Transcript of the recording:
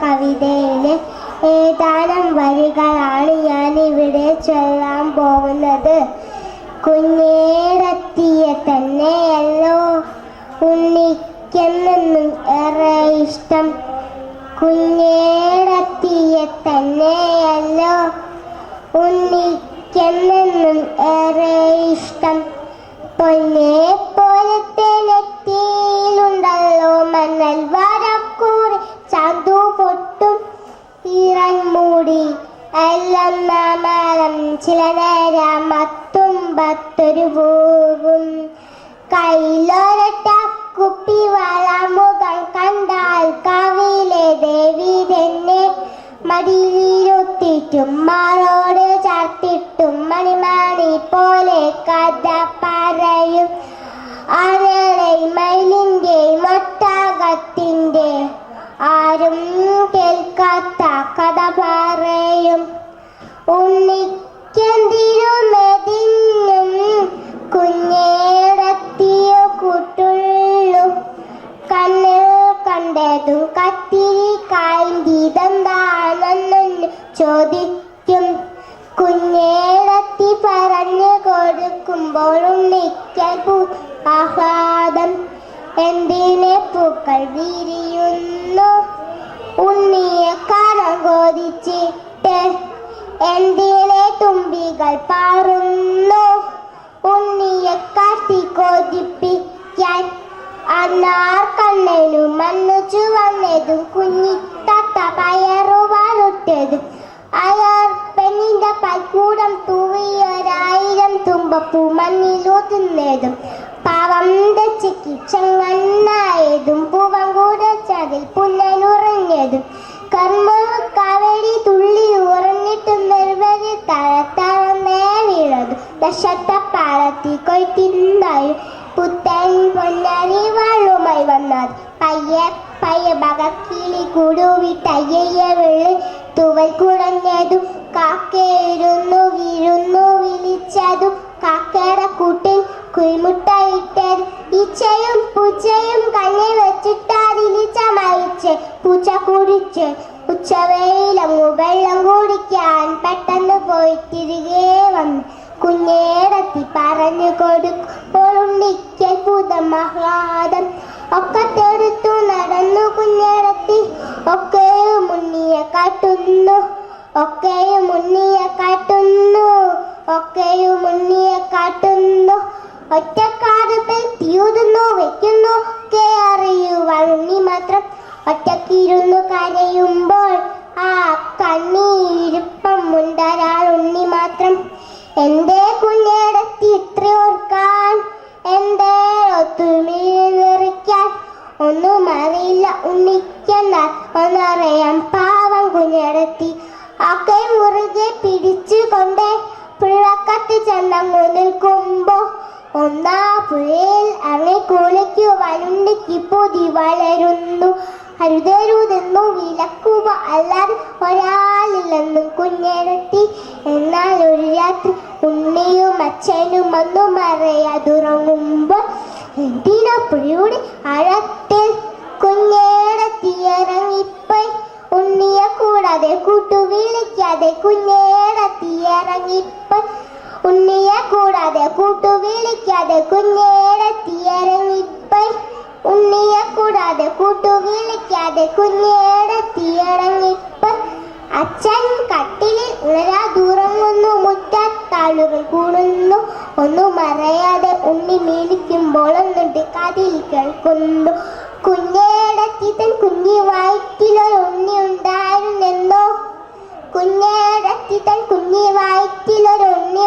കവിതയിലെ ഏതാനും വരികളാണ് ഞാൻ ഇവിടെ ചൊല്ലാൻ പോകുന്നത്. കുഞ്ഞേടത്തിയ തന്നെയല്ലോ ഉണ്ണിക്കെന്നും ഏറെ ഇഷ്ടം. കുഞ്ഞേടത്തിയ തന്നെയല്ലോ ഉണ്ണിക്കെന്നും ഏറെ ഇഷ്ടം. പൊന്നെ പോലത്തെ നെറ്റിയിലുണ്ടല്ലോ മന്നൽ വരക്കൂറി ചാന്തു പൊട്ടും ഈറൻ മൂടി എല്ലാം നാമരം ചില നേരം മത്തുമ്പത്തൊരു പോകും. കയ്യിലൊരട്ട കുപ്പി വളമുഖം കണ്ടാൽ കവിലെ ദേവി തന്നെ മടിയിലൊത്തിട്ടും മാറോട് ചാർത്തിട്ടും മണിമണി പോലെ കഥ പറയും. ആനയുടെ മയിലിൻ്റെ മൊട്ടകത്തിൻ്റെ ആരും കേൾക്കാത്ത കഥ പറയും. ഉണ്ണിക്കെന്തിരുമെതിന്നും കുഞ്ഞേടത്തിയ കൂട്ടുള്ളു. കണ്ണിൽ കണ്ടതും കത്തിരി കായ്ന്തീതെന്താണെന്നു ചോദിക്കും. കുഞ്ഞേടത്തി പറഞ്ഞു കൊടുക്കുമ്പോൾ ഉണ്ണിക്കൽ ആഹ്ലാദം. എന്തിനെ പൂക്കൾ വിരിയുന്നു ഉണ്ണിയെ കരം കൊതിച്ചിട്ട്, എന്തിനെ തുമ്പികൾ പാറുന്നു ഉണ്ണിയെ കാട്ടി കൊതിപ്പിക്കാൻ. അന്നാർ കണ്ണനു മണ്ണു ചുവന്നതും കുഞ്ഞിത്തത്ത പയറു വളർത്തതും അയാൾ പെണ്ണിന്റെ പൽക്കൂടം തൂവിയൊരായിരം തുമ്പപ്പൂ മണ്ണിലൊതുന്നതും പാവം തെച്ചിക്ക് ചെങ്ങണ്ണായതും പൂവം കൂടച്ചതിൽ പുന്നനുറഞ്ഞതും കർമ്മ കവടി തുള്ളി ഉറഞ്ഞിട്ടും നിർവരി തളത്തളന്നേ വീഴതും ദശത്തപ്പാളത്തി കൊയ്ത്തിണ്ടായി പുത്തൻ പൊന്നരി വാളുമായി വന്നത് പയ്യെ പയ്യെ ബകക്കിളി കൂടുവിട്ടയ്യ വെള്ളി തുവൽ കുടഞ്ഞതും കാക്കയിരുന്നു വീഴുന്നു വിളിച്ചതും കാക്കയുടെ കൂട്ടിൽ കുയിമുട്ടയിട്ടത്. ഈച്ചയും പൂച്ചയും കണ്ണി വെച്ചിട്ടതിലിച്ച മരിച്ച് പൂച്ച കുടിച്ച് ഉച്ചവെയിലങ്ങു വെള്ളം കുടിക്കാൻ പെട്ടെന്ന് പോയി തിരികെ വന്ന് കുഞ്ഞേടത്തി പറഞ്ഞു കൊടുക്കുമ്പോൾ ഉണ്ണിക്കൽ പുതമാഹ്ലാദം. ഒക്കത്തെടുത്തു നടന്നു കുഞ്ഞേടത്തി, ഒക്കെയും ഉണ്ണിയെ കാട്ടുന്നു, ഒക്കെയും ഉണ്ണിയെ കാട്ടുന്നു, ഒക്കെയും ഉണ്ണിയെ കാട്ടുന്നു. ഒറ്റക്കാടുകൾ തീയുന്നു വെക്കുന്നു ഒക്കെ അറിയുവാൻ ഉണ്ണി മാത്രം. ഒറ്റക്കിരുന്നു കരയുമ്പോൾ ആ കണ്ണീരിപ്പം ഉണ്ടൊരാൾ ഉണ്ണി മാത്രം. എന്റെ കുഞ്ഞേടത്തി ഇത്രയോർക്കാൻ, എന്റെ ഒത്തുമിറിക്കാൻ ഒന്നും അറിയില്ല ഉണ്ണിക്കെന്നാൽ ഒന്നറിയാം പാവം കുഞ്ഞേടത്തി. ഒക്കെ മുറുകെ പിടിച്ചു കൊണ്ടേ പുഴക്കത്ത് ചെന്നങ്ങു നിൽക്കുമ്പോ ഒന്നാ പുഴയിൽ അങ്ങെ കുളിക്കുവാൻ ഉണ്ണിക്ക് പൊതി വളരുന്നു. അരുതരുതെന്നു വിലക്കുക അല്ലാതെ ഒരാളില്ലെന്നും കുഞ്ഞേടത്തി. എന്നാൽ ഒരു രാത്രി ഉണ്ണിയും അച്ഛനും ഒന്നും അറിയാതുറങ്ങുമ്പോൾ എന്തിനാ പുഴയുടെ ആഴത്തിൽ കുഞ്ഞേടത്തി ഇറങ്ങിപ്പോയി. ഉണ്ണിയെ കൂടാതെ കൂട്ടു വിളിക്കാതെ കുഞ്ഞേടത്തി ഇറങ്ങിപ്പോയി. ഉണ്ണിയെ കൂടാതെ കൂട്ടു വിളിക്കാതെ കുഞ്ഞേടത്തി ഇറങ്ങിപ്പോയി. ഉണ്ണിയെ കൂടാതെ കൂട്ടു വിളിക്കാതെ കുഞ്ഞേടത്തി ഇറങ്ങിപ്പോയി. അച്ഛൻ കട്ടിലിൽ ഉണരാതുറങ്ങുന്നു, മുറ്റത്താളുകൾ കൂടുന്നു. ഒന്നും അറിയാതെ ഉണ്ണി മേടിക്കുമ്പോൾ ഒന്നിട്ട് കാതിൽ കേൾക്കുന്നു. കുഞ്ഞേടത്തി തൻ കുഞ്ഞി വയറ്റിലൊരു ഉണ്ണി ഉണ്ടായിരുന്നെന്നോ. കുഞ്ഞേടത്തി തൻ കുഞ്ഞി വയറ്റിലൊരു ഉണ്ണി